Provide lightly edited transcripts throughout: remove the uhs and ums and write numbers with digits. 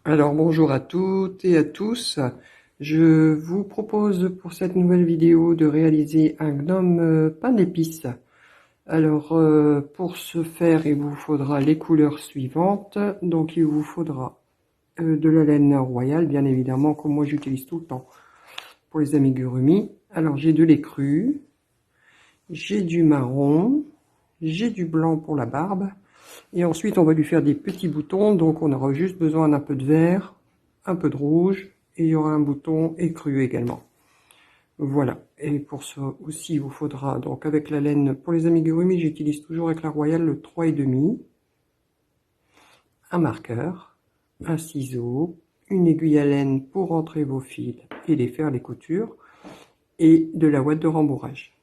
Alors bonjour à toutes et à tous, je vous propose pour cette nouvelle vidéo de réaliser un gnome pain d'épices. Alors pour ce faire il vous faudra les couleurs suivantes, donc il vous faudra de la laine royale bien évidemment comme moi j'utilise tout le temps pour les amigurumi. Alors j'ai de lait cru, j'ai du marron, j'ai du blanc pour la barbe. Et ensuite, on va lui faire des petits boutons. Donc, on aura juste besoin d'un peu de vert, un peu de rouge. Et il y aura un bouton écru également. Voilà. Et pour ça aussi, il vous faudra, donc avec la laine, pour les amigurumi, j'utilise toujours avec la Royale le 3,5. Un marqueur, un ciseau, une aiguille à laine pour rentrer vos fils et les faire les coutures. Et de la ouate de rembourrage.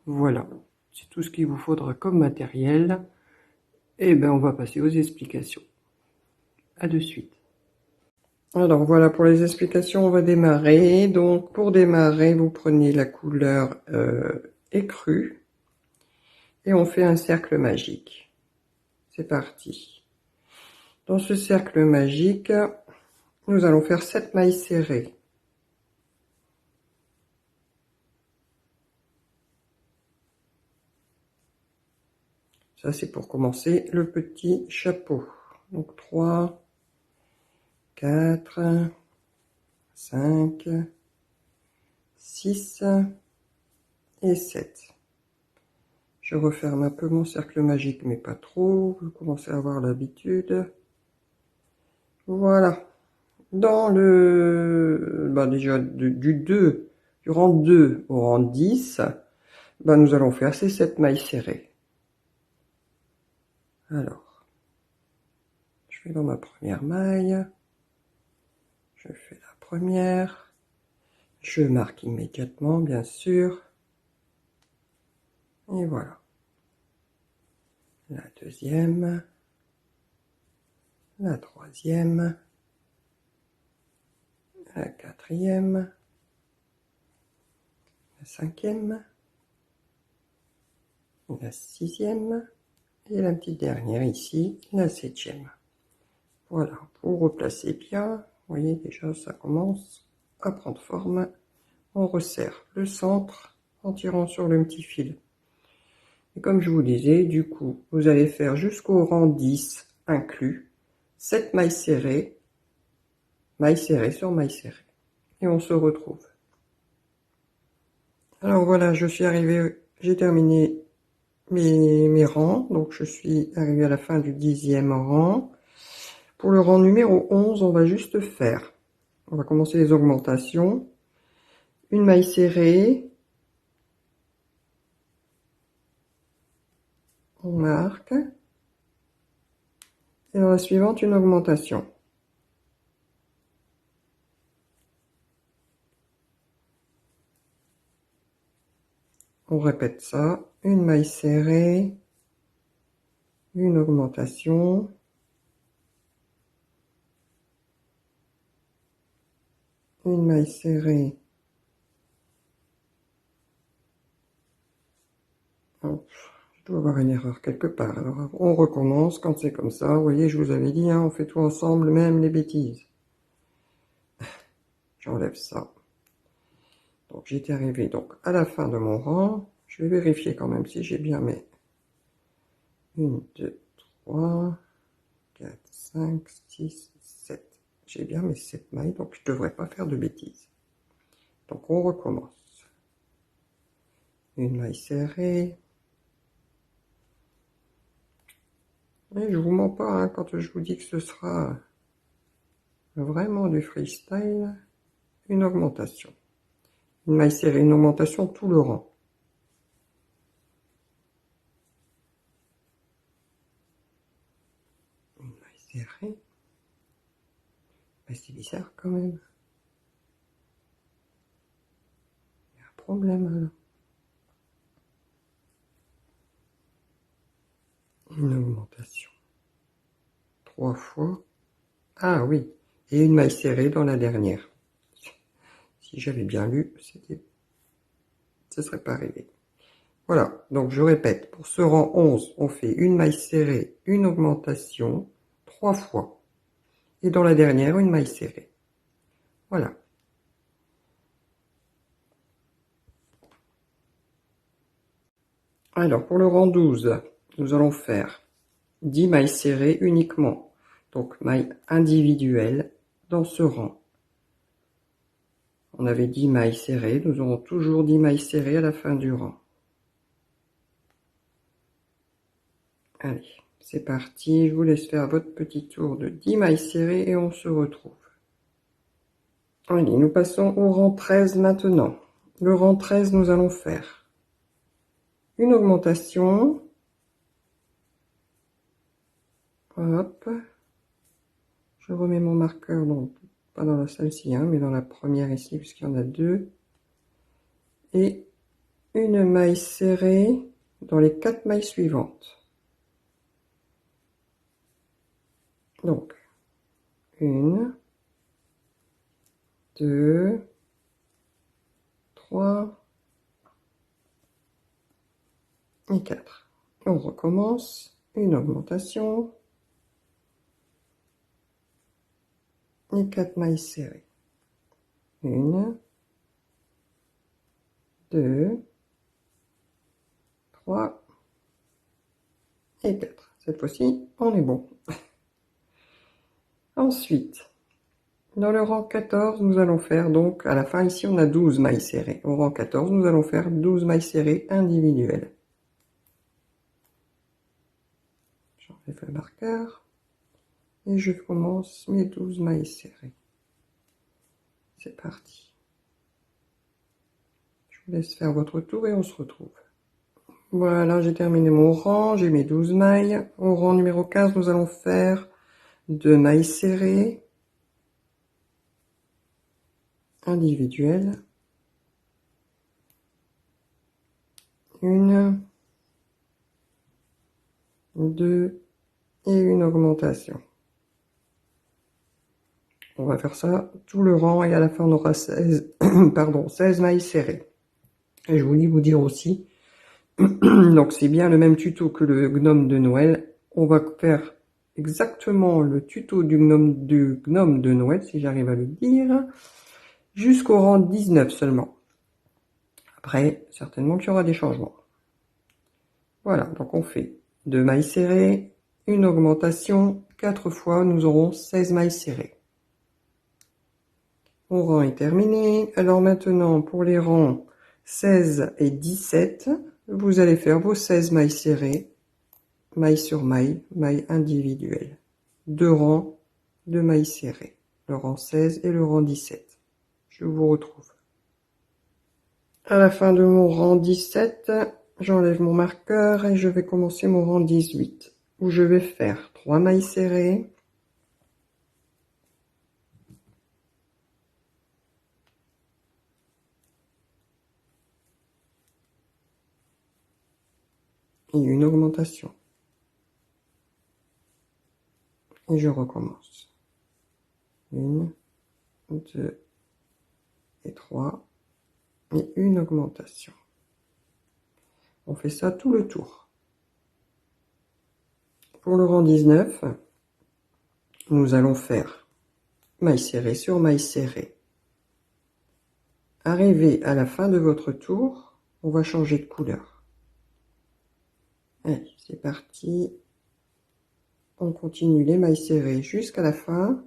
Voilà. C'est tout ce qu'il vous faudra comme matériel. Et ben, on va passer aux explications. À de suite. Alors voilà, pour les explications, on va démarrer. Donc pour démarrer, vous prenez la couleur écrue et on fait un cercle magique. C'est parti. Dans ce cercle magique, nous allons faire 7 mailles serrées. Ça, c'est pour commencer le petit chapeau. Donc 3, 4, 5, 6 et 7. Je referme un peu mon cercle magique, mais pas trop. Vous commencez à avoir l'habitude. Voilà. Dans le... déjà, du rang 2 au rang 10, nous allons faire ces 7 mailles serrées. Alors, je vais dans ma première maille. Je fais la première. Je marque immédiatement, bien sûr. Et voilà. La deuxième. La troisième. La quatrième. La cinquième. La sixième. Et la petite dernière ici, la septième. Voilà, pour replacer bien, vous voyez déjà ça commence à prendre forme. On resserre le centre en tirant sur le petit fil. Et comme je vous disais, du coup, vous allez faire jusqu'au rang 10 inclus, 7 mailles serrées sur mailles serrées. Et on se retrouve. Alors voilà, je suis arrivé, j'ai terminé mes rangs, donc je suis arrivé à la fin du 10e rang. Pour le rang numéro 11, on va juste faire, on va commencer les augmentations, une maille serrée, on marque, et dans la suivante, une augmentation. On répète ça, une maille serrée, une augmentation, une maille serrée, hop, je dois avoir une erreur quelque part, alors on recommence quand c'est comme ça, vous voyez, je vous avais dit, hein, on fait tout ensemble, même les bêtises. J'enlève ça. Donc j'étais arrivé donc à la fin de mon rang, je vais vérifier quand même si j'ai bien mes 1, 2, 3, 4, 5, 6, 7. J'ai bien mes 7 mailles, donc je ne devrais pas faire de bêtises. Donc on recommence. Une maille serrée. Et je vous mens pas hein, quand je vous dis que ce sera vraiment du freestyle. Une augmentation. Une maille serrée, une augmentation tout le rang. Une maille serrée. C'est bizarre quand même. Il y a un problème alors. Une augmentation. 3 fois. Ah oui. Et une maille serrée dans la dernière. Si j'avais bien lu, c'était ça serait pas arrivé. Voilà, donc je répète, pour ce rang 11, on fait une maille serrée, une augmentation, 3 fois. Et dans la dernière, une maille serrée. Voilà. Alors, pour le rang 12, nous allons faire 10 mailles serrées uniquement. Donc, mailles individuelles dans ce rang. On avait 10 mailles serrées, nous aurons toujours 10 mailles serrées à la fin du rang. Allez, c'est parti, je vous laisse faire votre petit tour de 10 mailles serrées et on se retrouve. Allez, nous passons au rang 13 maintenant. Le rang 13, nous allons faire une augmentation. Hop. Je remets mon marqueur, donc pas dans celle-ci, hein, mais dans la première ici, puisqu'il y en a deux. Et une maille serrée dans les 4 mailles suivantes. Donc, 1, 2, 3 et 4. On recommence, une augmentation et 4 mailles serrées. 1, 2, 3 et 4. Cette fois-ci, on est bon. Ensuite, dans le rang 14, nous allons faire donc, à la fin ici, on a 12 mailles serrées. Au rang 14, nous allons faire 12 mailles serrées individuelles. J'enlève le marqueur et je commence mes 12 mailles serrées. C'est parti. Je vous laisse faire votre tour et on se retrouve. Voilà, j'ai terminé mon rang, j'ai mes 12 mailles. Au rang numéro 15, nous allons faire 2 mailles serrées individuelles. 1, 2 et une augmentation. On va faire ça tout le rang et à la fin on aura 16, pardon, 16 mailles serrées. Et je voulais vous dire aussi, donc c'est bien le même tuto que le gnome de Noël. On va faire exactement le tuto du gnome de Noël, si j'arrive à le dire, jusqu'au rang 19 seulement. Après, certainement qu'il y aura des changements. Voilà, donc on fait 2 mailles serrées, une augmentation, 4 fois, nous aurons 16 mailles serrées. Mon rang est terminé. Alors maintenant, pour les rangs 16 et 17, vous allez faire vos 16 mailles serrées, maille sur maille, maille individuelle. 2 rangs de mailles serrées, le rang 16 et le rang 17. Je vous retrouve. À la fin de mon rang 17, j'enlève mon marqueur et je vais commencer mon rang 18, où je vais faire 3 mailles serrées, et une augmentation. Et je recommence. 1, 2 et 3 et une augmentation. On fait ça tout le tour. Pour le rang 19, nous allons faire maille serrée sur maille serrée. Arrivé à la fin de votre tour, on va changer de couleur. Allez, c'est parti. On continue les mailles serrées jusqu'à la fin.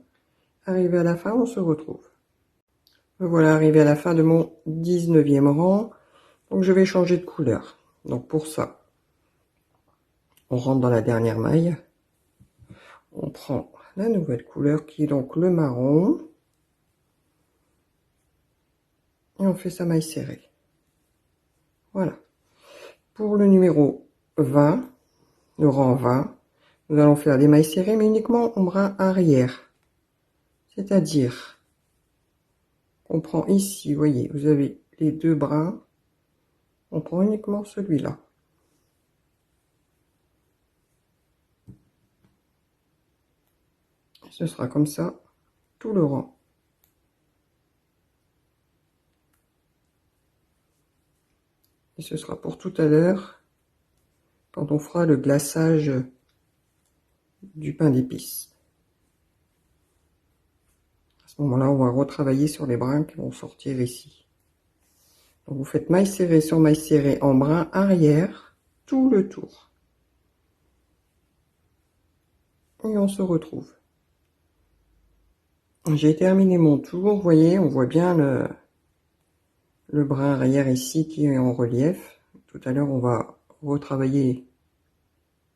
Arrivé à la fin, on se retrouve. Me voilà arrivé à la fin de mon 19e rang. Donc je vais changer de couleur. Donc pour ça, on rentre dans la dernière maille. On prend la nouvelle couleur qui est donc le marron. Et on fait sa maille serrée. Voilà. Pour le numéro 20, le rang 20, nous allons faire des mailles serrées, mais uniquement au bras arrière. C'est-à-dire qu'on prend ici, vous voyez, vous avez les deux bras, on prend uniquement celui-là. Ce sera comme ça, tout le rang. Et ce sera pour tout à l'heure, quand on fera le glaçage du pain d'épices. À ce moment-là, on va retravailler sur les brins qui vont sortir ici. Donc vous faites maille serrée sur maille serrée en brin arrière, tout le tour. Et on se retrouve. J'ai terminé mon tour, vous voyez, on voit bien le brin arrière ici qui est en relief. Tout à l'heure, on va retravailler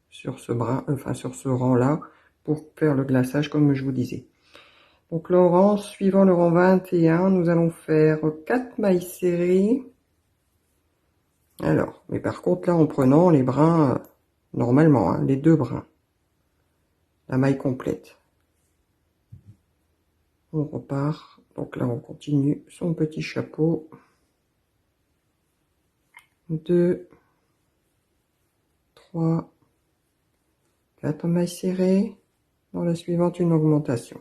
sur ce brin, enfin sur ce rang-là, pour faire le glaçage comme je vous disais. Donc le rang, suivant le rang 21, nous allons faire 4 mailles serrées. Alors, mais par contre là, en prenant les brins, normalement, hein, les 2 brins, la maille complète. On repart, donc là on continue son petit chapeau. 2, 3, 4 mailles serrées, dans la suivante une augmentation.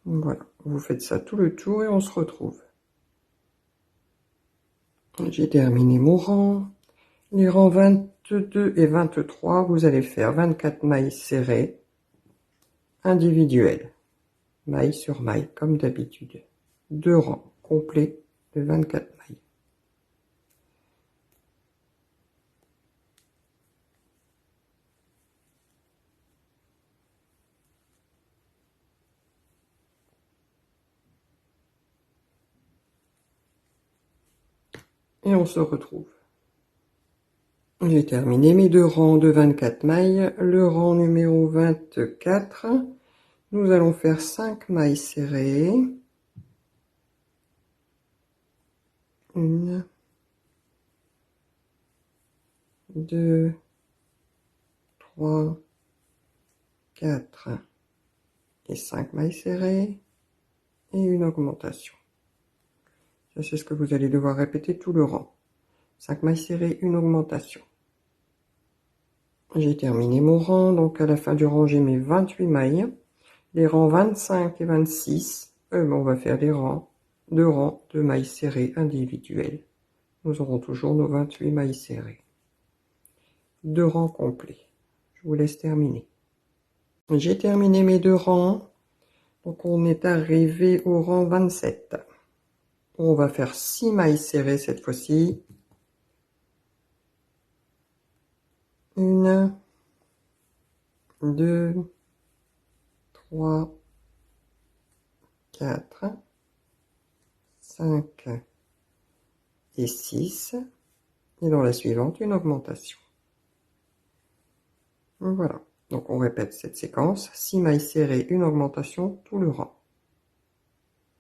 Voilà, vous faites ça tout le tour et on se retrouve. J'ai terminé mon rang. Les rangs 22 et 23, vous allez faire 24 mailles serrées individuelles, maille sur maille comme d'habitude. 2 rangs complets de 24 mailles. Et on se retrouve. J'ai terminé mes 2 rangs de 24 mailles. Le rang numéro 24, nous allons faire 5 mailles serrées. 1, 2, 3, 4 et 5 mailles serrées et une augmentation. Ça, c'est ce que vous allez devoir répéter tout le rang. 5 mailles serrées, une augmentation. J'ai terminé mon rang, donc à la fin du rang, j'ai mes 28 mailles. Les rangs 25 et 26, on va faire des rangs, 2 rangs de mailles serrées individuelles. Nous aurons toujours nos 28 mailles serrées. 2 rangs complets. Je vous laisse terminer. J'ai terminé mes 2 rangs. Donc on est arrivé au rang 27. On va faire 6 mailles serrées cette fois-ci. 1, 2, 3, 4, 5 et 6. Et dans la suivante, une augmentation. Voilà. Donc on répète cette séquence. 6 mailles serrées, une augmentation, tout le rang.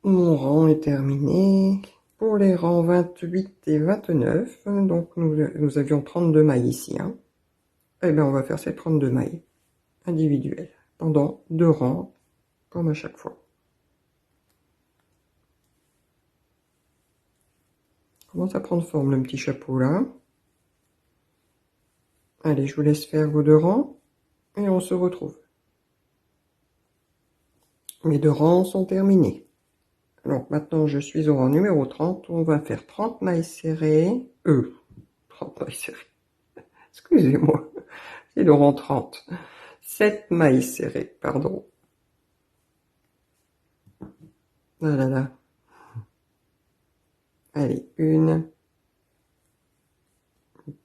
Mon rang est terminé. Pour les rangs 28 et 29, donc nous avions 32 mailles ici. Hein. Eh bien, on va faire ces 32 mailles individuelles pendant 2 rangs, comme à chaque fois. Commence à prendre forme le petit chapeau là. Allez, je vous laisse faire vos 2 rangs et on se retrouve. Mes 2 rangs sont terminés. Donc maintenant, je suis au rang numéro 30. On va faire 30 mailles serrées. 30 mailles serrées. Excusez-moi, c'est le rang 30. 7 mailles serrées, pardon. Ah là là. Allez, 1,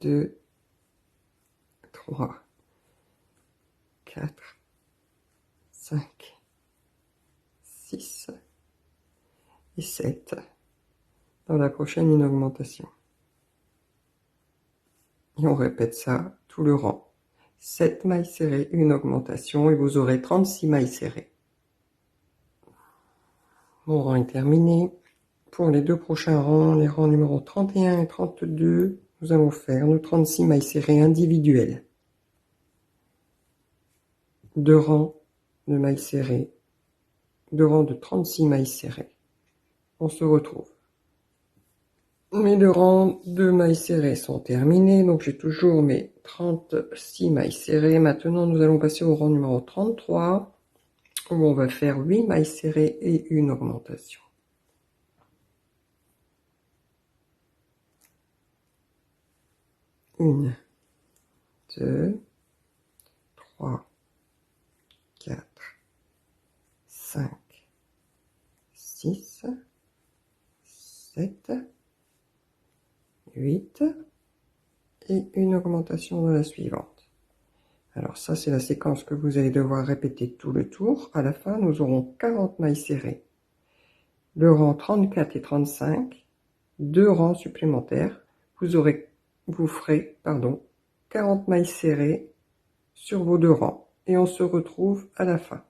2, 3, 4, 5, 6 et 7. Dans la prochaine, une augmentation. Et on répète ça tout le rang. 7 mailles serrées, une augmentation et vous aurez 36 mailles serrées. Mon rang est terminé. Pour les 2 prochains rangs, les rangs numéro 31 et 32, nous allons faire nos 36 mailles serrées individuelles. 2 rangs de mailles serrées, 2 rangs de 36 mailles serrées. On se retrouve. Mes 2 rangs de mailles serrées sont terminés, donc j'ai toujours mes 36 mailles serrées. Maintenant, nous allons passer au rang numéro 33, où on va faire 8 mailles serrées et une augmentation. 1, 2, 3, 4, 5, 6, 7, 8 et une augmentation dans la suivante. Alors ça, c'est la séquence que vous allez devoir répéter tout le tour. À la fin, nous aurons 40 mailles serrées. Le rang 34 et 35, 2 rangs supplémentaires. Vous ferez 40 mailles serrées sur vos 2 rangs. Et on se retrouve à la fin.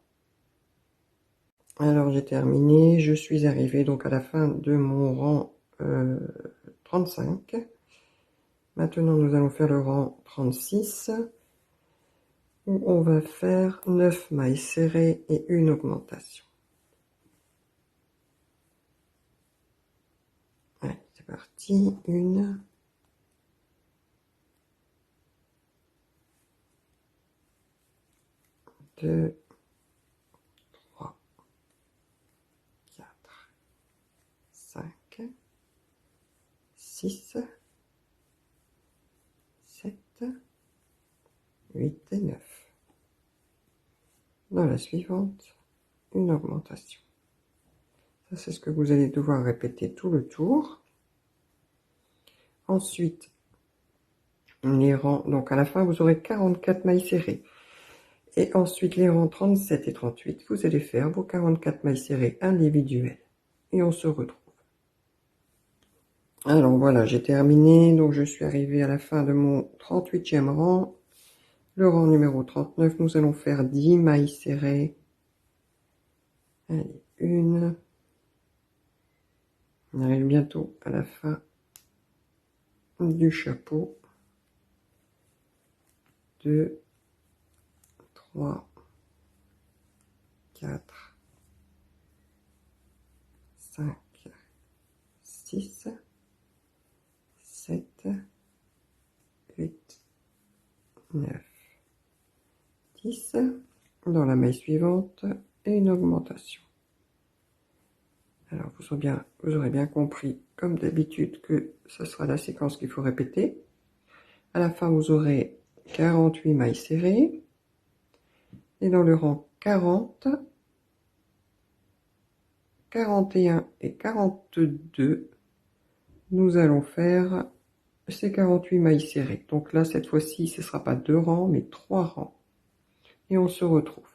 Alors j'ai terminé, je suis arrivé donc à la fin de mon rang 35. Maintenant nous allons faire le rang 36 où on va faire 9 mailles serrées et une augmentation. Allez, c'est parti, 1, 2, 3, 4, 5, 6, 7, 8 et 9. Dans la suivante, une augmentation. Ça, c'est ce que vous allez devoir répéter tout le tour. Ensuite, les rangs, donc à la fin, vous aurez 44 mailles serrées. Et ensuite, les rangs 37 et 38, vous allez faire vos 44 mailles serrées individuelles. Et on se retrouve. Alors voilà, j'ai terminé. Donc je suis arrivé à la fin de mon 38e rang. Le rang numéro 39, nous allons faire 10 mailles serrées. Allez, 1. On arrive bientôt à la fin du chapeau. 2, 3, 4, 5, 6, 7, 8, 9, 10. Dans la maille suivante, et une augmentation. Alors vous aurez bien compris, comme d'habitude, que ce sera la séquence qu'il faut répéter. À la fin, vous aurez 48 mailles serrées. Et dans le rang 40, 41 et 42, nous allons faire ces 48 mailles serrées. Donc là, cette fois-ci, ce ne sera pas 2 rangs, mais 3 rangs. Et on se retrouve.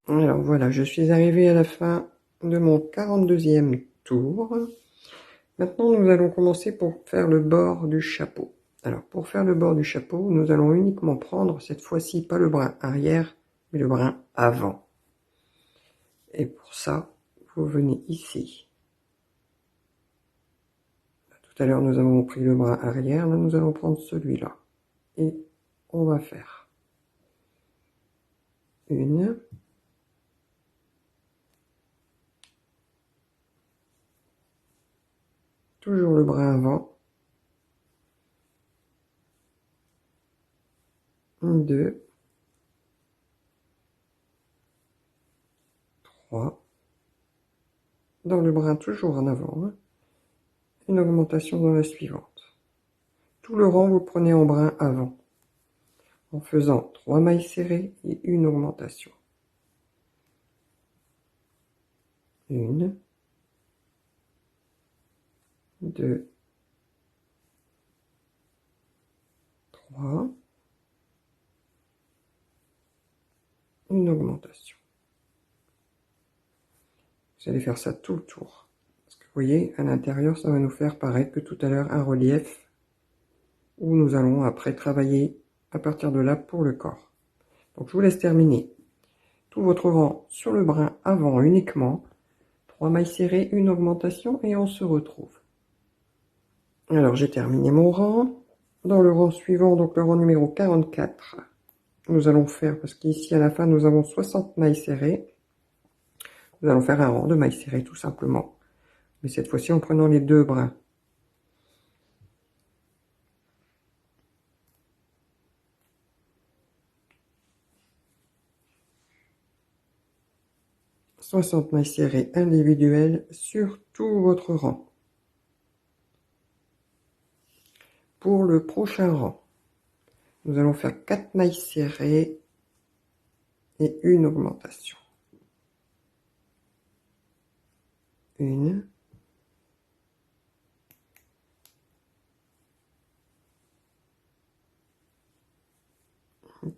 Alors voilà, je suis arrivé à la fin de mon 42e tour. Maintenant, nous allons commencer pour faire le bord du chapeau. Alors, pour faire le bord du chapeau, nous allons uniquement prendre, cette fois-ci, pas le brin arrière, mais le brin avant. Et pour ça, vous venez ici. Tout à l'heure, nous avons pris le brin arrière, là, nous allons prendre celui-là. Et on va faire 1, 2, toujours le brin avant, 2, 3, dans le brin toujours en avant, une augmentation dans la suivante. Tout le rang, vous prenez en brin avant, en faisant 3 mailles serrées et une augmentation. 1, 2, 3, une augmentation. Vous allez faire ça tout le tour. Parce que vous voyez, à l'intérieur, ça va nous faire pareil que tout à l'heure un relief où nous allons après travailler à partir de là pour le corps. Donc je vous laisse terminer tout votre rang sur le brin avant uniquement. 3 mailles serrées, une augmentation et on se retrouve. Alors j'ai terminé mon rang. Dans le rang suivant, donc le rang numéro 44, nous allons faire, parce qu'ici à la fin nous avons 60 mailles serrées, nous allons faire un rang de mailles serrées tout simplement. Mais cette fois-ci en prenant les 2 brins. « 60 mailles serrées individuelles sur tout votre rang. pour le prochain rang, nous allons faire 4 mailles serrées et une augmentation. Une,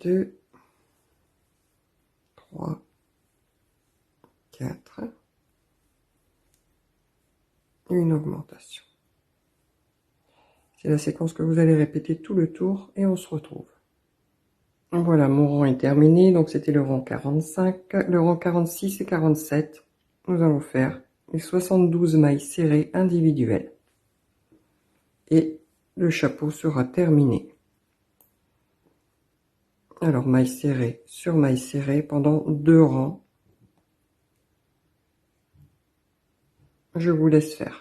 deux, trois, quatre, une augmentation. C'est la séquence que vous allez répéter tout le tour et on se retrouve. Voilà, mon rang est terminé, donc c'était le rang 45, le rang 46 et 47. Nous allons faire les 72 mailles serrées individuelles. Et le chapeau sera terminé. Alors, maille serrée sur maille serrée pendant 2 rangs. Je vous laisse faire.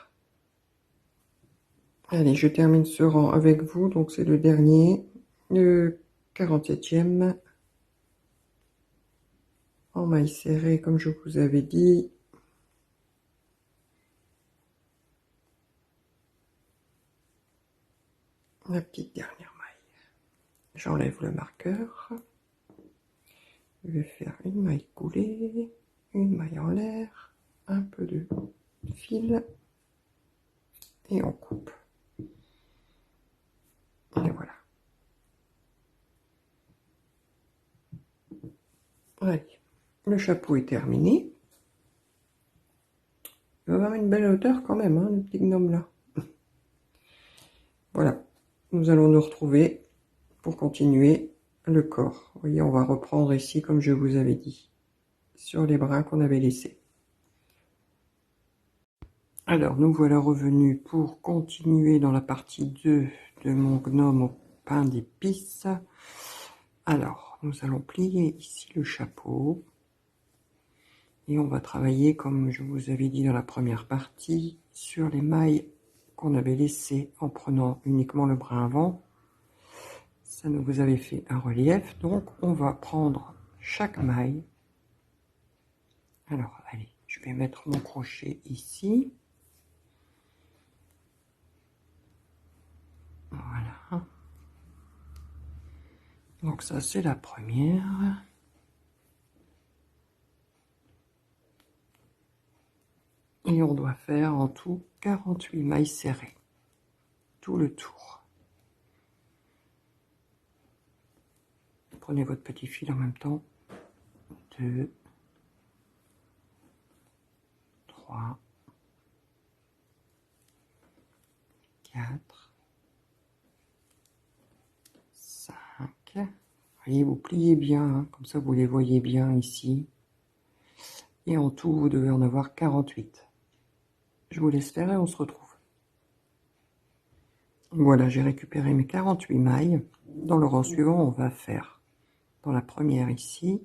Allez, je termine ce rang avec vous, donc c'est le dernier, le 47e. En maille serrée, comme je vous avais dit. La petite dernière maille. J'enlève le marqueur. Je vais faire une maille coulée, une maille en l'air, un peu de fil et on coupe. Et voilà. Allez, le chapeau est terminé. Il va avoir une belle hauteur quand même, hein, le petit gnome là. Voilà, nous allons nous retrouver pour continuer le corps. Vous voyez, on va reprendre ici, comme je vous avais dit, sur les brins qu'on avait laissés. Alors, nous voilà revenus pour continuer dans la partie 2 de mon gnome au pain d'épices. Alors, nous allons plier ici le chapeau. Et on va travailler, comme je vous avais dit dans la première partie, sur les mailles qu'on avait laissées en prenant uniquement le brin avant. Ça nous vous avait fait un relief, donc on va prendre chaque maille. Alors, allez, je vais mettre mon crochet ici. Voilà. Donc ça, c'est la première. Et on doit faire en tout 48 mailles serrées. Tout le tour. Prenez votre petit fil en même temps. 2, 3, 4, 5. Voyez, vous pliez bien, hein, comme ça vous les voyez bien ici. Et en tout, vous devez en avoir 48. Je vous laisse faire et on se retrouve. Voilà, j'ai récupéré mes 48 mailles. Dans le rang suivant, on va faire, dans la première ici,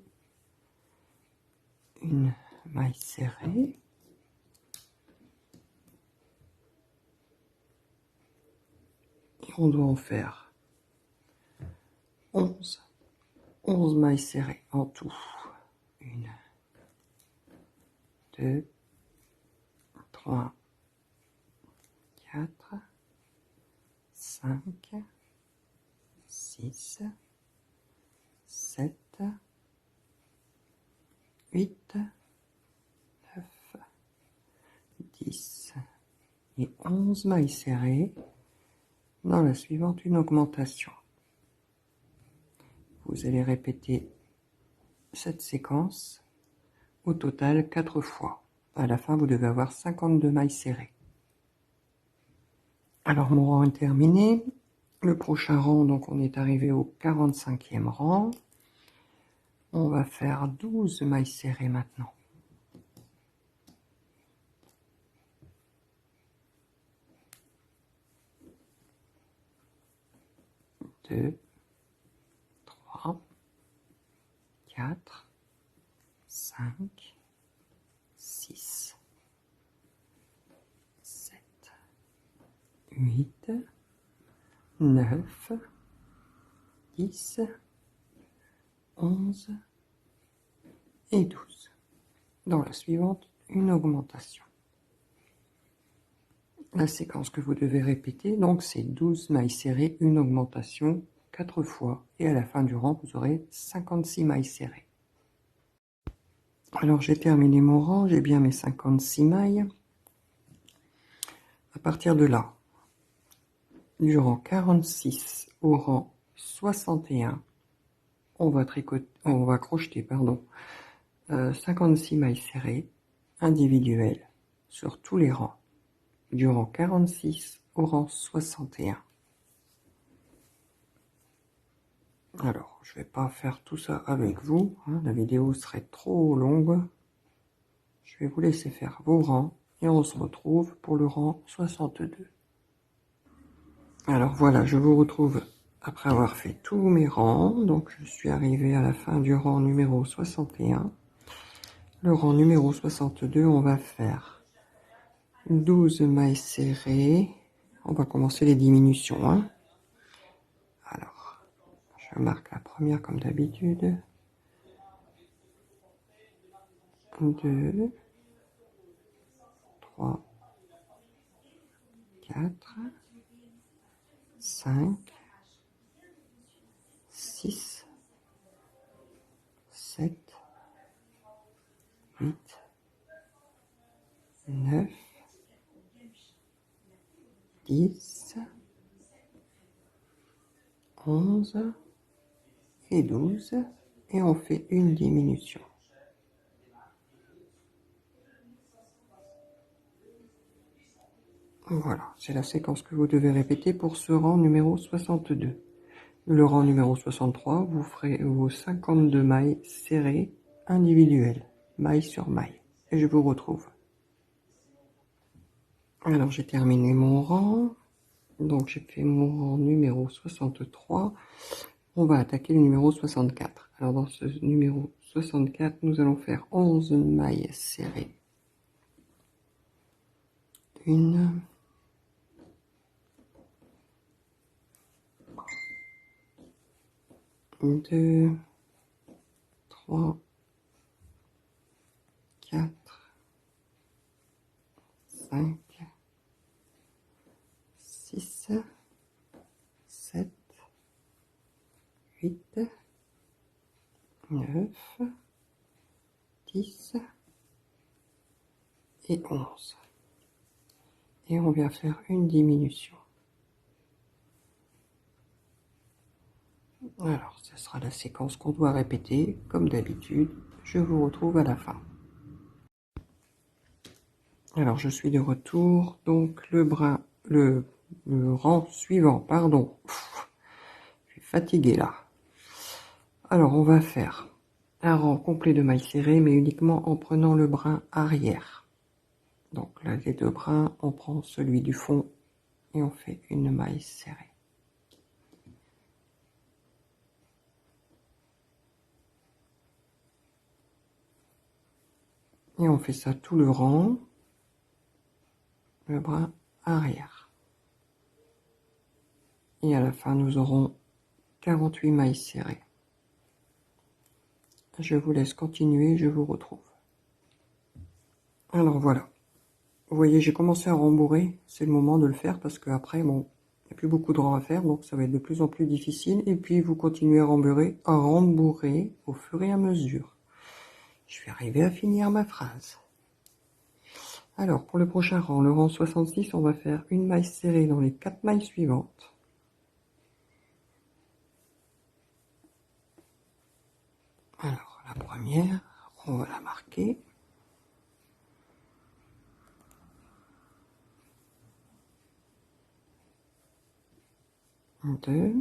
une maille serrée. Et on doit en faire 11 mailles serrées en tout. 1, 2, 3, 4, 5, 6, 7, 8, 9, 10 et 11 mailles serrées. Dans la suivante, une augmentation. Vous allez répéter cette séquence au total 4 fois. À la fin, vous devez avoir 52 mailles serrées. Alors, mon rang est terminé. Le prochain rang, donc on est arrivé au 45e rang. On va faire 12 mailles serrées maintenant. 2, 3, 4, 5, 6, 7, 8, 9, 10, 11 et 12. Dans la suivante, une augmentation. La séquence que vous devez répéter, donc c'est 12 mailles serrées, une augmentation 4 fois, et à la fin du rang, vous aurez 56 mailles serrées. Alors j'ai terminé mon rang, j'ai bien mes 56 mailles. À partir de là, du rang 46 au rang 61, on va crocheter 56 mailles serrées individuelles sur tous les rangs, du rang 46 au rang 61. Alors, je vais pas faire tout ça avec vous, hein, la vidéo serait trop longue. Je vais vous laisser faire vos rangs et on se retrouve pour le rang 62. Alors voilà, je vous retrouve après avoir fait tous mes rangs. Donc je suis arrivé à la fin du rang numéro 61. Le rang numéro 62, on va faire 12 mailles serrées. On va commencer les diminutions, hein. Alors, je marque la première comme d'habitude. 2, 3, 4, 5, 6, 7, 8, 9, 10, 11 et 12, et on fait une diminution. Voilà, c'est la séquence que vous devez répéter pour ce rang numéro 62. Le rang numéro 63, vous ferez vos 52 mailles serrées individuelles, maille sur maille. Et je vous retrouve. Alors j'ai terminé mon rang. Donc j'ai fait mon rang numéro 63. On va attaquer le numéro 64. Alors dans ce numéro 64, nous allons faire 11 mailles serrées. 1, 2, 3, 4, 5, 6, 7, 8, 9, 10 et 11. Et on vient faire une diminution. Alors, ce sera la séquence qu'on doit répéter, comme d'habitude. Je vous retrouve à la fin. Alors, je suis de retour. Donc, le rang suivant, pardon. Je suis fatigué là. Alors, on va faire un rang complet de mailles serrées, mais uniquement en prenant le brin arrière. Donc là, les deux brins, on prend celui du fond et on fait une maille serrée. Et on fait ça tout le rang, le brin arrière. Et à la fin, nous aurons 48 mailles serrées. Je vous laisse continuer, je vous retrouve. Alors voilà. Vous voyez, j'ai commencé à rembourrer. C'est le moment de le faire parce qu'après, bon, il n'y a plus beaucoup de rangs à faire, donc ça va être de plus en plus difficile. Et puis, vous continuez à rembourrer au fur et à mesure. Je vais arriver à finir ma phrase. Alors, pour le prochain rang, le rang 66, on va faire une maille serrée dans les 4 mailles suivantes. Alors, la première, on va la marquer. Deux,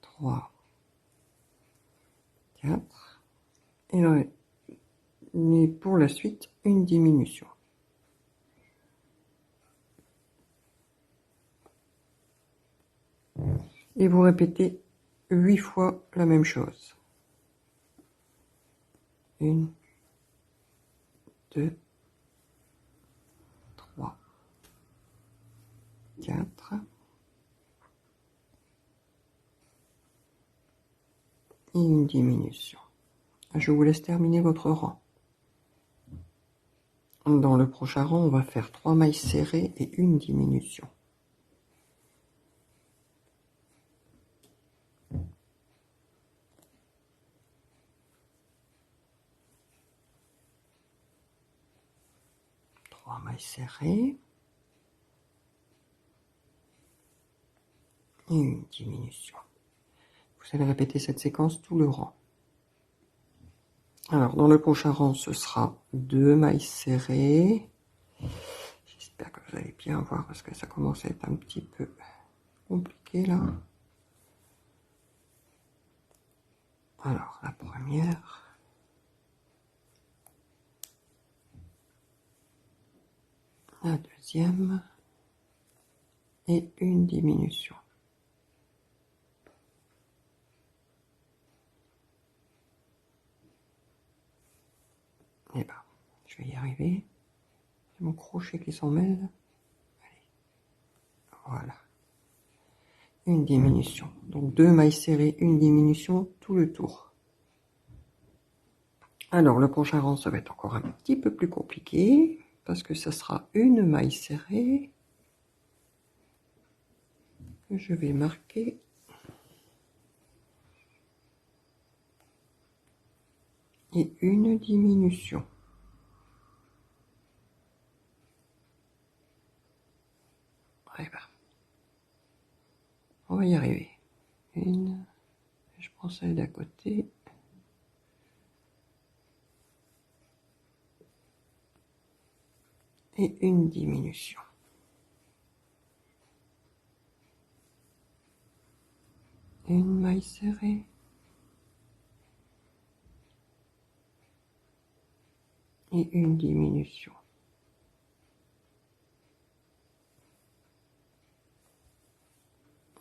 3, 4. Et pour la suite, une diminution. Et vous répétez 8 fois la même chose. 1, 2, 3, 4. Et une diminution. Je vous laisse terminer votre rang. Dans le prochain rang, on va faire 3 mailles serrées et une diminution. Trois mailles serrées et une diminution. Vous allez répéter cette séquence tout le rang. Alors, dans le prochain rang, ce sera 2 mailles serrées. J'espère que vous allez bien voir parce que ça commence à être un petit peu compliqué là. Alors, la première. La deuxième. Et une diminution. Et ben, je vais y arriver. C'est mon crochet qui s'en mêle. Allez. Voilà. Une diminution. Donc 2 mailles serrées, une diminution, tout le tour. Alors le prochain rang, ça va être encore un petit peu plus compliqué, parce que ça sera une maille serrée que je vais marquer. Et une diminution. Eh ben, on va y arriver. Une, je prends celle d'à côté. Et une diminution. Une maille serrée. Et une diminution.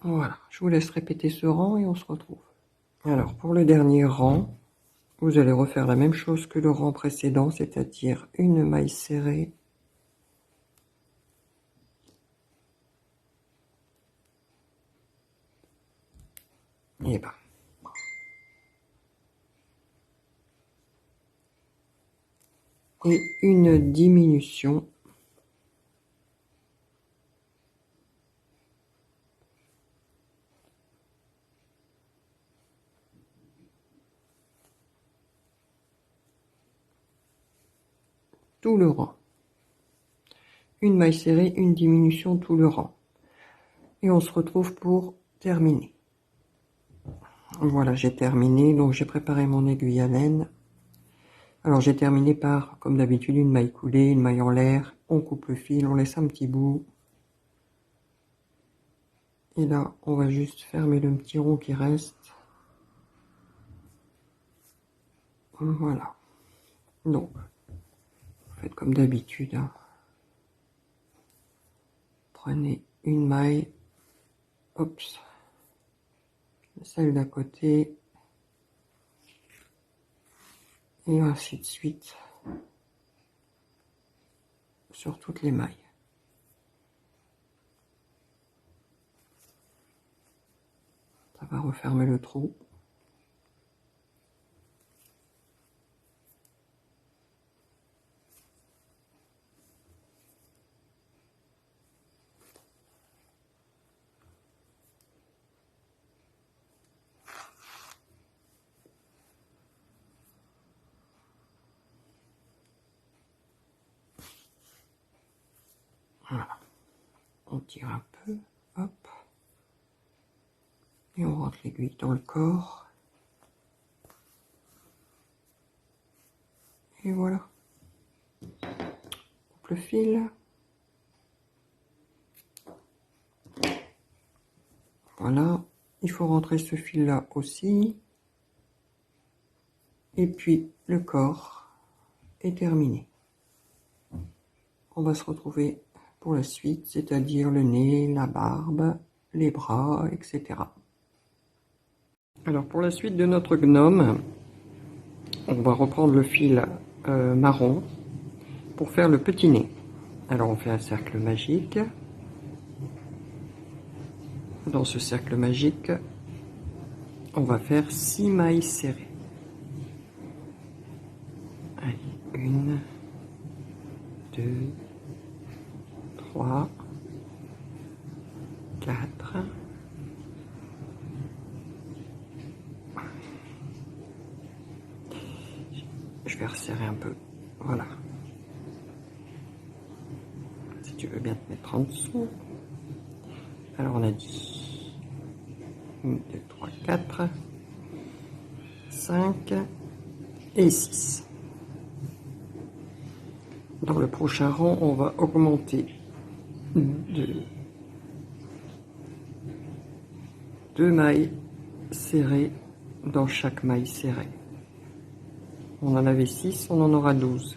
Voilà, je vous laisse répéter ce rang et on se retrouve. Alors, pour le dernier rang, vous allez refaire la même chose que le rang précédent, c'est-à-dire une maille serrée. Et ben. Et une diminution. Tout le rang. Une maille serrée, une diminution, tout le rang. Et on se retrouve pour terminer. Voilà, j'ai terminé. Donc j'ai préparé mon aiguille à laine. Alors j'ai terminé par, comme d'habitude, une maille coulée, une maille en l'air. On coupe le fil, on laisse un petit bout. Et là, on va juste fermer le petit rond qui reste. Voilà. Donc, faites comme d'habitude. Hein. Prenez une maille. Hop. Celle d'à côté. Et ainsi de suite. Sur toutes les mailles. Ça va refermer le trou. Voilà. On tire un peu. Hop. Et on rentre l'aiguille dans le corps. Et voilà. On coupe le fil. Voilà. Il faut rentrer ce fil là aussi. Et puis le corps est terminé. On va se retrouver pour la suite, c'est-à-dire le nez, la barbe, les bras, etc. Alors pour la suite de notre gnome, on va reprendre le fil marron pour faire le petit nez. Alors on fait un cercle magique. Dans ce cercle magique, on va faire 6 mailles serrées. Allez, 1, 4, je vais resserrer un peu, voilà. Si tu veux bien te mettre en dessous. Alors on a dit 1, 2, 3, 4, 5 et 6. Dans le prochain rang, on va augmenter deux mailles serrées dans chaque maille serrée. On en avait 6, on en aura 12.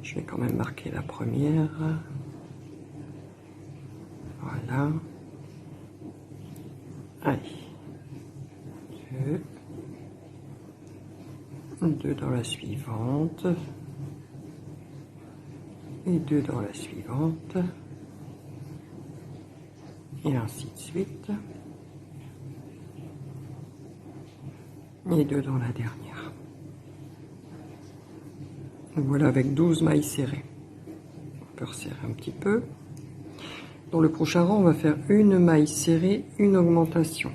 Je vais quand même marquer la première. Voilà. Allez. 2 dans la suivante. Et 2 dans la suivante. Et ainsi de suite. Et 2 dans la dernière. Voilà, avec 12 mailles serrées. On peut resserrer un petit peu. Dans le prochain rang, on va faire une maille serrée, une augmentation.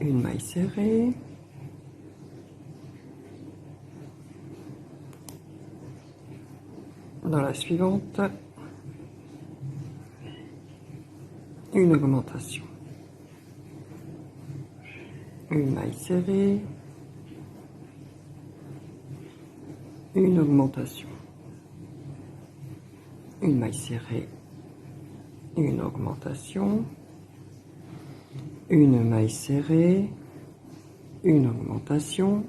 Une maille serrée. Dans la suivante, une augmentation. Une maille serrée. Une augmentation. Une maille serrée. Une augmentation. Une maille serrée. Une augmentation.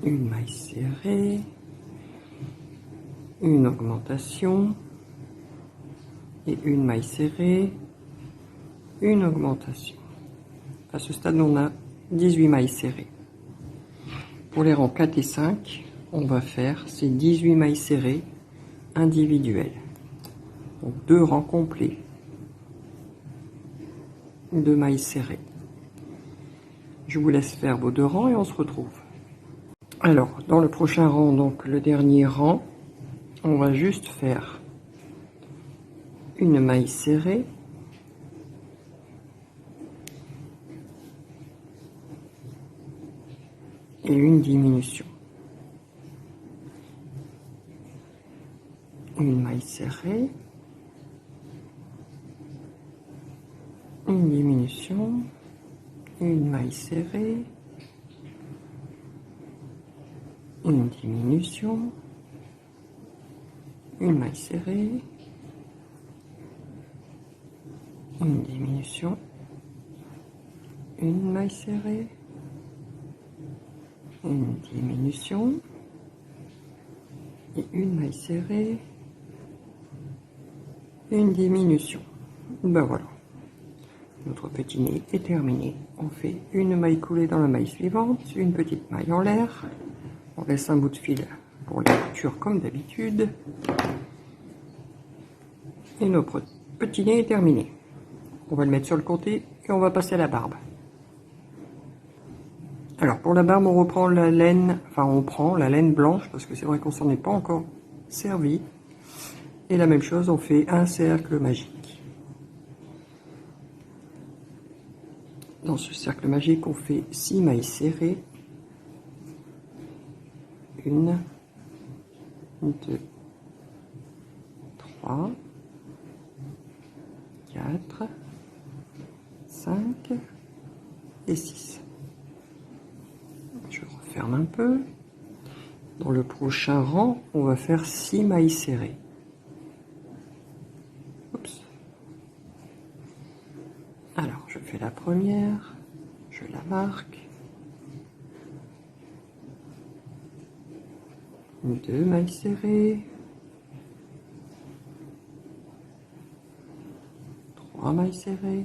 Une maille serrée, une augmentation et une maille serrée, une augmentation. À ce stade, on a 18 mailles serrées. Pour les rangs 4 et 5, on va faire ces 18 mailles serrées individuelles. Donc 2 rangs complets, 2 mailles serrées. Je vous laisse faire vos 2 rangs et on se retrouve. Alors, dans le prochain rang, donc le dernier rang, on va juste faire une maille serrée, et une diminution. Une maille serrée, une diminution, une maille serrée, une diminution, une maille serrée, une diminution, une maille serrée, une diminution et une maille serrée, une diminution. Ben voilà, notre petit nez est terminé. On fait une maille coulée dans la maille suivante, une petite maille en l'air. On laisse un bout de fil pour les coutures comme d'habitude. Et notre petit nez est terminé. On va le mettre sur le côté et on va passer à la barbe. Alors pour la barbe, on reprend la laine, enfin on prend la laine blanche parce que c'est vrai qu'on s'en est pas encore servi. Et la même chose, on fait un cercle magique. Dans ce cercle magique, on fait 6 mailles serrées. 1, 2, 3, 4, 5 et 6. Je referme un peu. Dans le prochain rang, on va faire 6 mailles serrées. Oups. Alors, je fais la première, je la marque. 2 mailles serrées. 3 mailles serrées.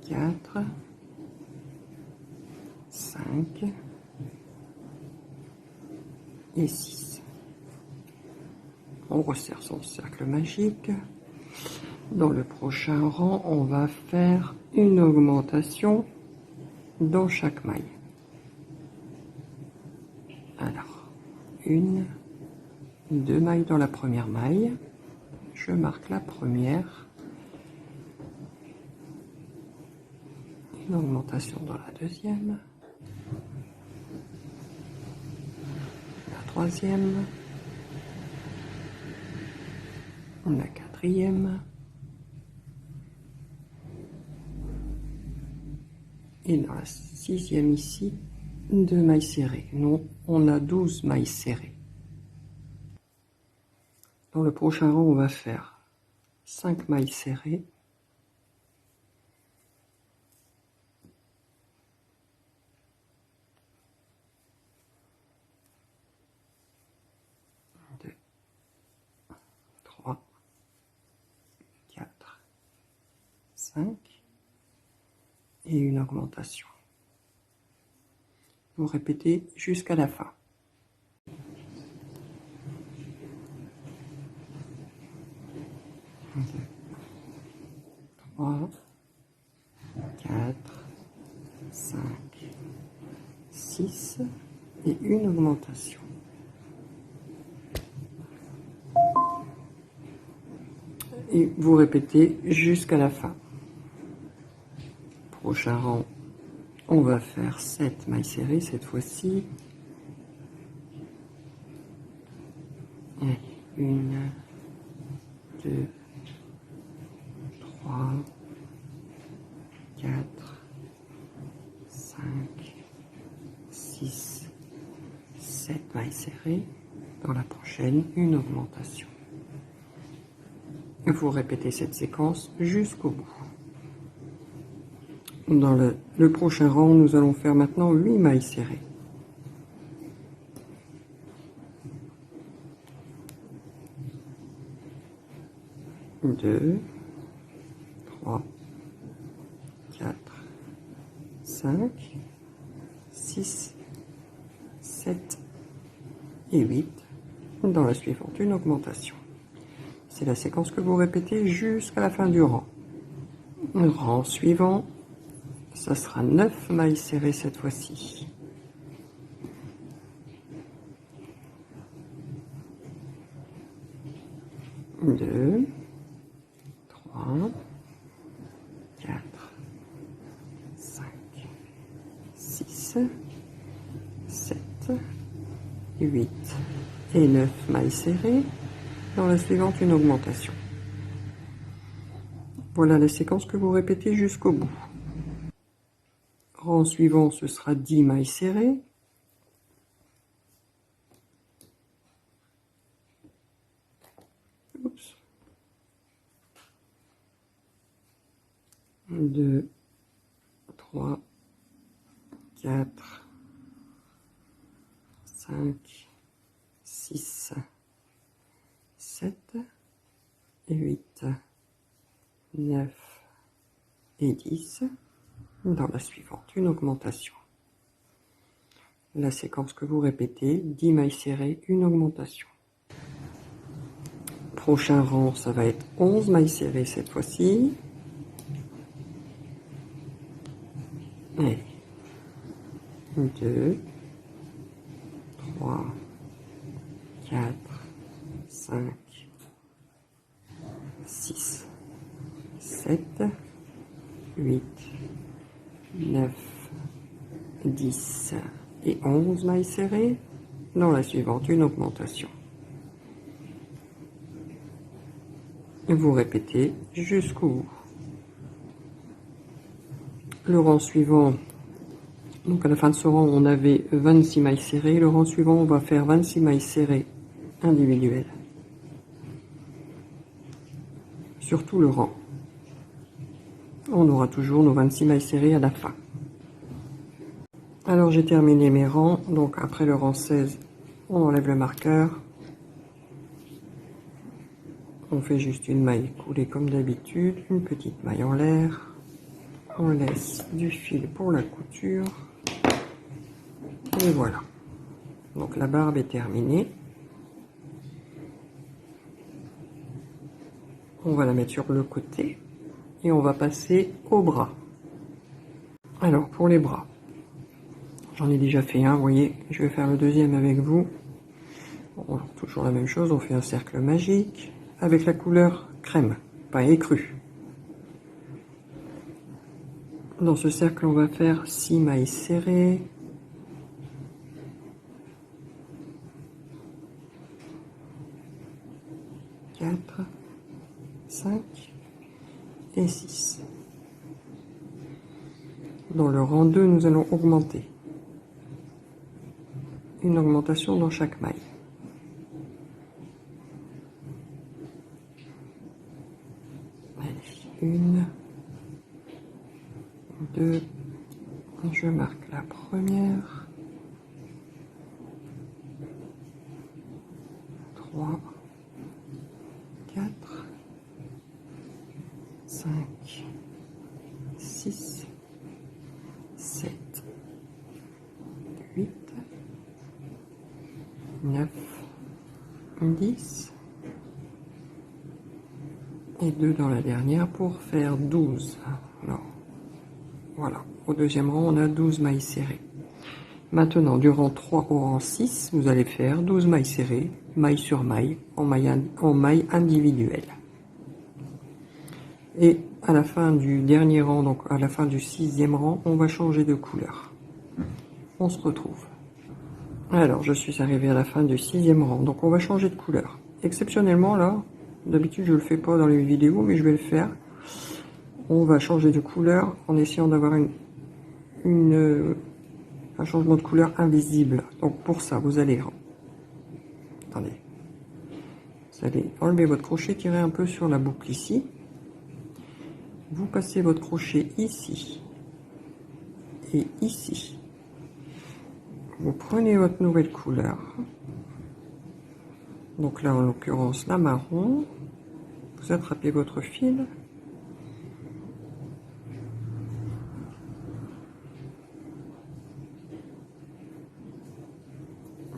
4, 5 et 6. On resserre son cercle magique. Dans le prochain rang, on va faire une augmentation dans chaque maille. Alors, 1, 2 mailles dans la première maille. Je marque la première. Une augmentation dans la deuxième. La troisième. La quatrième. Et dans la sixième ici, 2 mailles serrées. Non, on a 12 mailles serrées. Dans le prochain rang, on va faire 5 mailles serrées. Deux, 3, 4, 5 et une augmentation. Vous répétez jusqu'à la fin. 1, 2, 3, 4, 5, 6 et une augmentation. Et vous répétez jusqu'à la fin. Prochain rang, on va faire 7 mailles serrées cette fois-ci. 1, 2, 3, 4, 5, 6, 7 mailles serrées. Dans la prochaine, une augmentation. Vous répétez cette séquence jusqu'au bout. Dans le prochain rang, nous allons faire maintenant 8 mailles serrées. 2, 3, 4, 5, 6, 7 et 8. Dans la suivante, une augmentation. C'est la séquence que vous répétez jusqu'à la fin du rang. Le rang suivant, ça sera 9 mailles serrées cette fois-ci. 2, 3, 4, 5, 6, 7, 8 et 9 mailles serrées. Dans la suivante, une augmentation. Voilà la séquence que vous répétez jusqu'au bout. Rang suivant, ce sera 10 mailles serrées. 2, 3, 4, 5, 6, 7 et 8, 9 et 10. Dans la suivante, une augmentation. La séquence que vous répétez, 10 mailles serrées, une augmentation. Prochain rang, ça va être 11 mailles serrées cette fois-ci. Et 2, 3, 4, 5, 6, 7, 8, 9, 10 et 11 mailles serrées. Dans la suivante, une augmentation. Vous répétez jusqu'au bout. Le rang suivant, donc à la fin de ce rang, on avait 26 mailles serrées. Le rang suivant, on va faire 26 mailles serrées individuelles. Sur tout le rang. On aura toujours nos 26 mailles serrées à la fin. Alors j'ai terminé mes rangs. Donc après le rang 16, on enlève le marqueur. On fait juste une maille coulée comme d'habitude, une petite maille en l'air. On laisse du fil pour la couture. Et voilà. Donc la barbe est terminée. On va la mettre sur le côté et on va passer au bras. Alors pour les bras, j'en ai déjà fait un, vous voyez, je vais faire le deuxième avec vous. Bon, toujours la même chose, on fait un cercle magique avec la couleur crème, pas écru. Dans ce cercle, on va faire 6 mailles serrées. Quatre, 5 et 6. Dans le rang 2, nous allons augmenter. Une augmentation dans chaque maille. Allez, 1, 2, je marque la première, 3, 4, 5, 6, 7, 8, 9, 10 et 2 dans la dernière pour faire 12. Alors, voilà, au deuxième rang, on a 12 mailles serrées. Maintenant, du rang 3 au rang 6, vous allez faire 12 mailles serrées, maille sur maille, en maille individuelle. Et à la fin du dernier rang, donc à la fin du 6e rang, on va changer de couleur. On se retrouve. Alors, je suis arrivé à la fin du 6e rang, donc on va changer de couleur. Exceptionnellement, là, d'habitude je le fais pas dans les vidéos, mais je vais le faire. On va changer de couleur en essayant d'avoir un changement de couleur invisible. Donc pour ça, vous allez... Attendez. Vous allez enlever votre crochet, tirer un peu sur la boucle ici. Vous passez votre crochet ici et ici. Vous prenez votre nouvelle couleur. Donc là, en l'occurrence, la marron. Vous attrapez votre fil.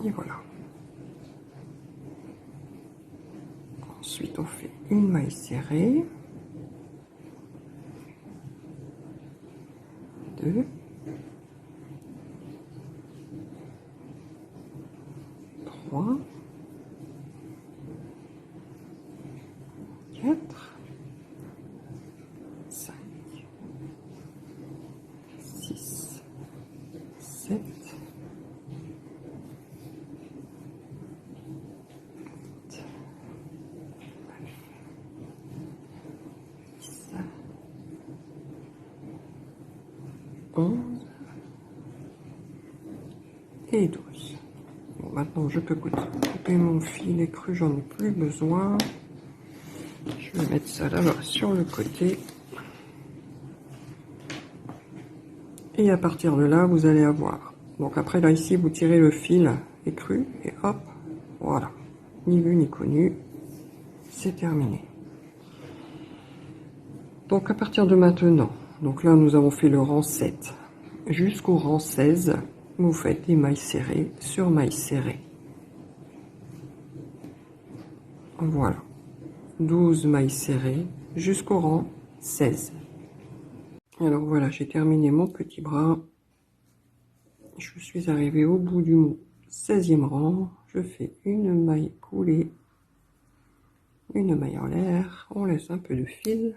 Et voilà. Ensuite, on fait une maille serrée. 2. 3. 4. 5. 6. 7. 11 et 12. Bon, maintenant je peux couper mon fil écru, j'en ai plus besoin. Je vais mettre ça là-bas sur le côté. Et à partir de là, vous allez avoir. Donc après là ici, vous tirez le fil écru et hop, voilà. Ni vu ni connu, c'est terminé. Donc à partir de maintenant, donc là nous avons fait le rang 7 jusqu'au rang 16, vous faites des mailles serrées sur mailles serrées. Voilà, 12 mailles serrées jusqu'au rang 16. Alors voilà, j'ai terminé mon petit bras. Je suis arrivé au bout du 16e rang. Je fais une maille coulée, une maille en l'air, on laisse un peu de fil.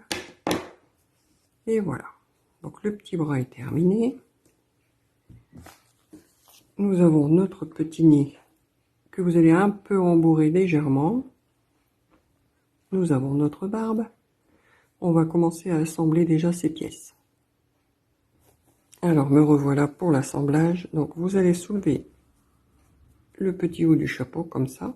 Et voilà, donc le petit bras est terminé. Nous avons notre petit nez que vous allez un peu rembourrer légèrement. Nous avons notre barbe. On va commencer à assembler déjà ces pièces. Alors me revoilà pour l'assemblage. Donc vous allez soulever le petit haut du chapeau comme ça.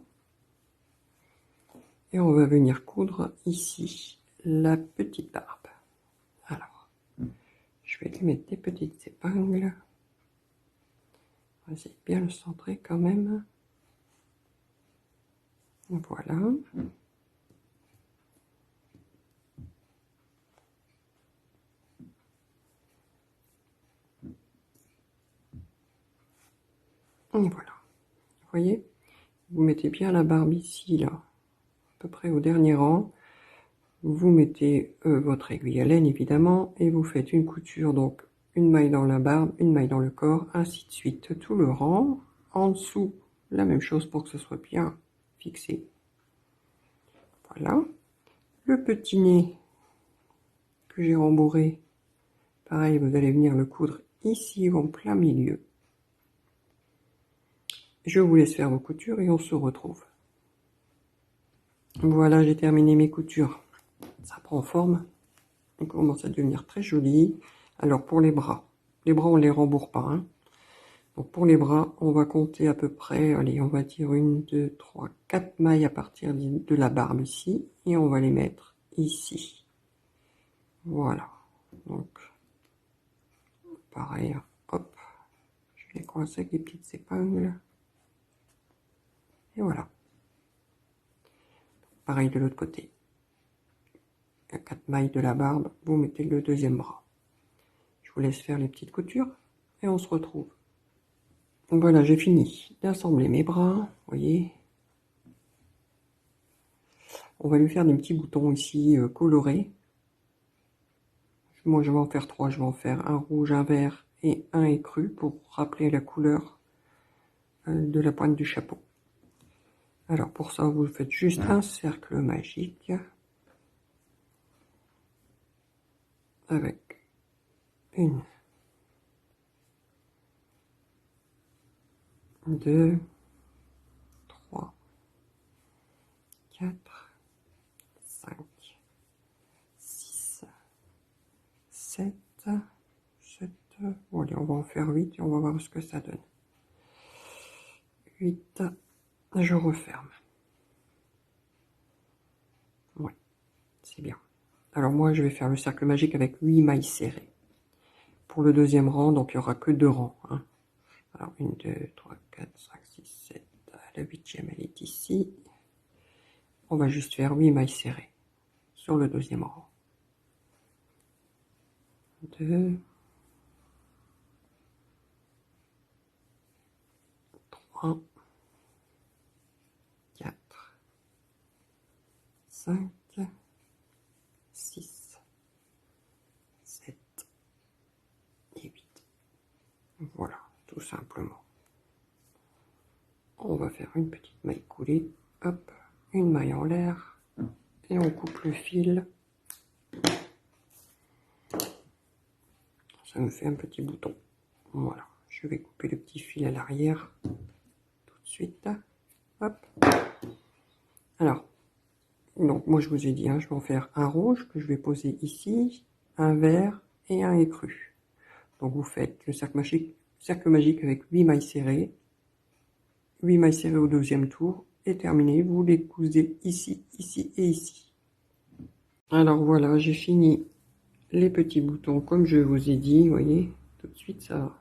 Et on va venir coudre ici la petite barbe. Alors, je vais lui mettre des petites épingles. On va essayer de bien le centrer quand même. Voilà. Et voilà. Vous voyez, vous mettez bien la barbe ici, là, à peu près au dernier rang. vous mettez votre aiguille à laine évidemment et vous faites une couture, donc une maille dans la barbe, une maille dans le corps, ainsi de suite tout le rang. En dessous la même chose pour que ce soit bien fixé. Voilà. Le petit nez que j'ai rembourré, pareil, vous allez venir le coudre ici en plein milieu. Je vous laisse faire vos coutures et on se retrouve. Voilà, j'ai terminé mes coutures. Ça prend forme. On commence à devenir très joli. Alors pour les bras on les rembourre pas. Hein. Donc pour les bras, on va compter à peu près, allez, on va dire 1, 2, 3, 4 mailles à partir de la barbe ici. Et on va les mettre ici. Voilà. Donc, pareil, hop. Je vais les coincer avec les petites épingles. Et voilà. Pareil de l'autre côté. À 4 mailles de la barbe, vous mettez le deuxième bras. Je vous laisse faire les petites coutures et on se retrouve. Donc voilà, j'ai fini d'assembler mes bras, vous voyez. On va lui faire des petits boutons ici colorés. Moi je vais en faire 3, je vais en faire un rouge, un vert et un écru pour rappeler la couleur de la pointe du chapeau. Alors pour ça, vous faites juste un cercle magique avec une, 2, 3, 4, 5, 6, 7, 7, bon allez, on va en faire 8 et on va voir ce que ça donne. 8, je referme. Ouais, c'est bien. Alors moi, je vais faire le cercle magique avec 8 mailles serrées. Pour le deuxième rang, donc il n'y aura que 2 rangs. Hein. Alors 1, 2, 3, 4, 5, 6, 7. La 8e, elle est ici. On va juste faire 8 mailles serrées sur le deuxième rang. 2, 3, 4, 5, 6, 7 et 8. Voilà, tout simplement. On va faire une petite maille coulée, hop, une maille en l'air, et on coupe le fil. Ça me fait un petit bouton. Voilà, je vais couper le petit fil à l'arrière tout de suite. Hop. Alors, donc moi je vous ai dit, hein, je vais en faire un rouge que je vais poser ici, un vert et un écru. Donc vous faites le cercle magique avec 8 mailles serrées, 8 mailles serrées au deuxième tour, et terminé, vous les cousez ici, ici et ici. Alors voilà, j'ai fini les petits boutons comme je vous ai dit, vous voyez, tout de suite ça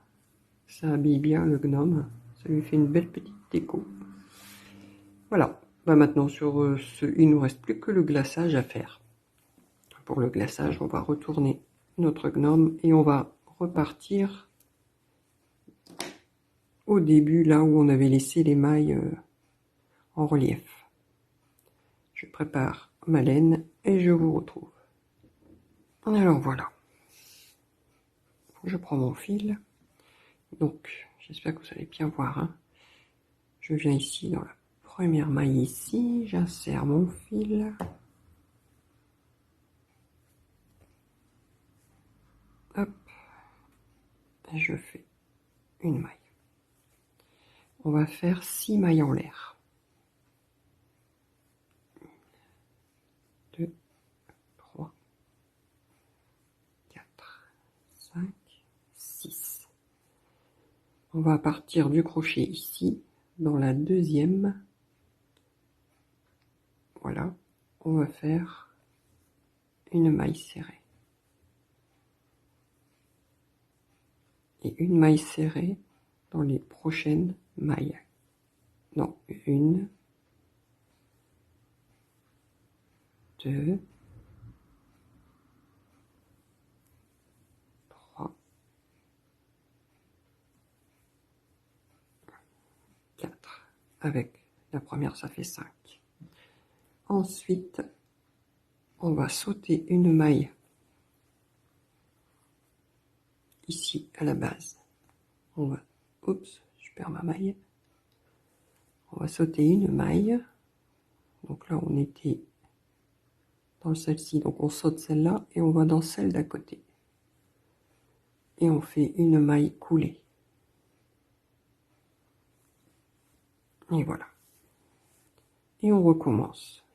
habille bien le gnome, ça lui fait une belle petite déco. Voilà, bah maintenant il nous reste plus que le glaçage à faire. Pour le glaçage, on va retourner notre gnome et on va repartir au début, là où on avait laissé les mailles en relief. Je prépare ma laine et je vous retrouve. Alors voilà, je prends mon fil. Donc, j'espère que vous allez bien voir. Hein. Je viens ici dans la première maille ici, j'insère mon fil. Hop, et je fais une maille. On va faire 6 mailles en l'air. 2, 3, 4, 5, 6. On va partir du crochet ici, dans la deuxième. Voilà, on va faire une maille serrée. Et une maille serrée dans les prochaines mailles. Non, 1, 2, 3, 4. Avec la première, ça fait 5. Ensuite, on va sauter une maille ici à la base. On va, oups, je perds ma maille. On va sauter une maille. Donc là, on était dans celle-ci, donc on saute celle-là et on va dans celle d'à côté. Et on fait une maille coulée. Et voilà. Et on recommence.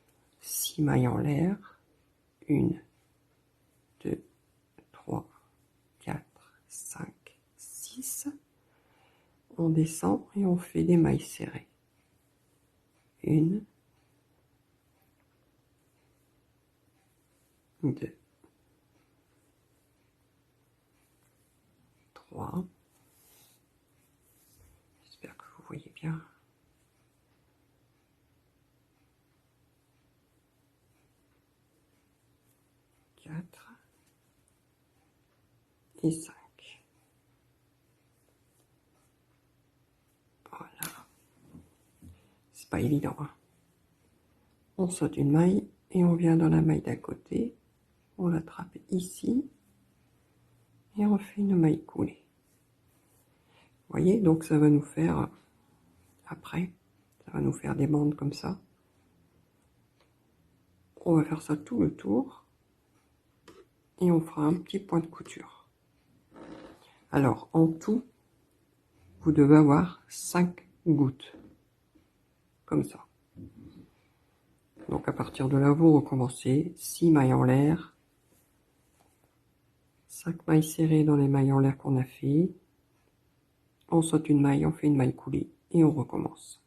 6 mailles en l'air. 1, 2, 3, 4, 5, 6. On descend et on fait des mailles serrées. 1, 2, 3. J'espère que vous voyez bien. 4 et 5. Voilà. C'est pas évident, hein. On saute une maille et on vient dans la maille d'à côté. On l'attrape ici et on fait une maille coulée. Vous voyez, donc ça va nous faire, après, ça va nous faire des bandes comme ça. On va faire ça tout le tour et on fera un petit point de couture. Alors, en tout, vous devez avoir 5 gouttes, comme ça. Donc à partir de là, vous recommencez 6 mailles en l'air, 5 mailles serrées dans les mailles en l'air qu'on a fait. On saute une maille, on fait une maille coulée et on recommence.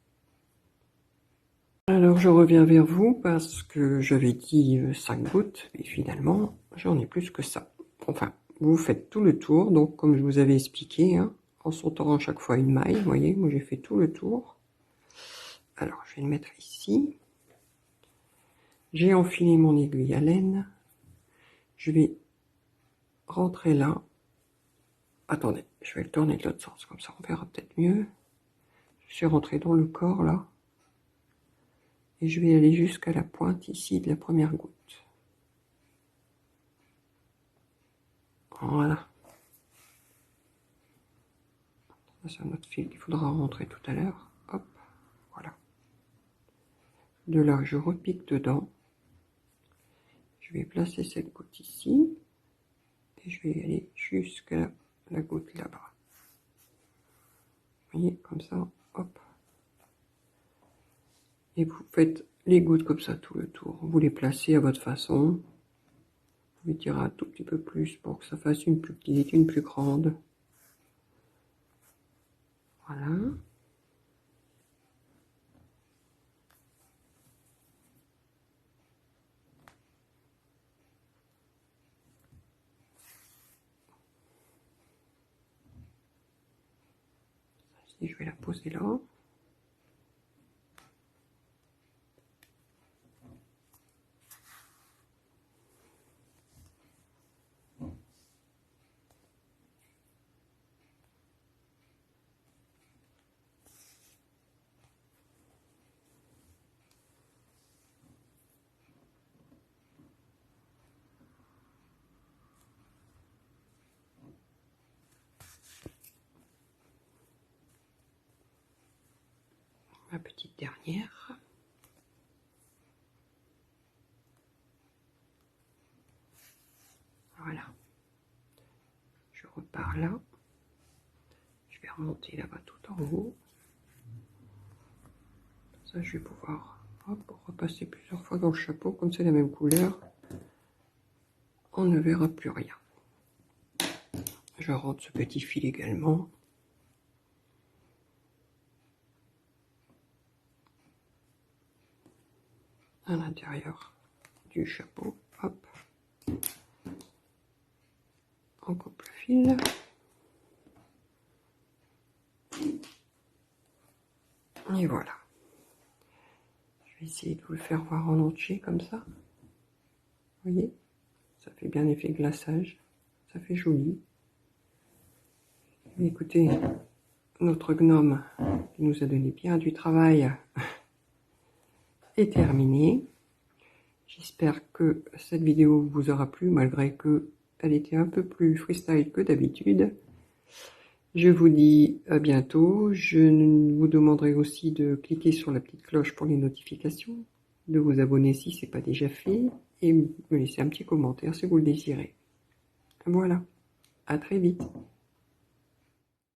Alors je reviens vers vous parce que j'avais dit 5 gouttes et finalement j'en ai plus que ça. Enfin, vous faites tout le tour, donc comme je vous avais expliqué, hein, en sautant à chaque fois une maille, vous voyez, moi j'ai fait tout le tour. Alors je vais le mettre ici. J'ai enfilé mon aiguille à laine. Je vais rentrer là. Attendez, je vais le tourner de l'autre sens, comme ça on verra peut-être mieux. Je suis rentré dans le corps là. Et je vais aller jusqu'à la pointe ici de la première goutte. Voilà. C'est un autre fil qu'il faudra rentrer tout à l'heure. Hop, voilà. De là, je repique dedans. Je vais placer cette goutte ici. Et je vais aller jusqu'à la goutte là-bas. Vous voyez, comme ça, hop. Et vous faites les gouttes comme ça tout le tour. Vous les placez à votre façon. Vous pouvez tirer un tout petit peu plus pour que ça fasse une plus petite, une plus grande. Voilà. Et je vais la poser là. Ma petite dernière. Voilà. Je repars là. Je vais remonter là-bas tout en haut. Ça, je vais pouvoir repasser plusieurs fois dans le chapeau. Comme c'est la même couleur, on ne verra plus rien. Je rentre ce petit fil également. À l'intérieur du chapeau. Hop. On coupe le fil. Et voilà. Je vais essayer de vous le faire voir en entier comme ça. Vous voyez? Ça fait bien effet glaçage. Ça fait joli. Écoutez, notre gnome qui nous a donné bien du travail est terminé. J'espère que cette vidéo vous aura plu, malgré que elle était un peu plus freestyle que d'habitude. Je vous dis à bientôt. Je vous demanderai aussi de cliquer sur la petite cloche pour les notifications, de vous abonner si ce n'est pas déjà fait, et me laisser un petit commentaire si vous le désirez. Voilà, à très vite.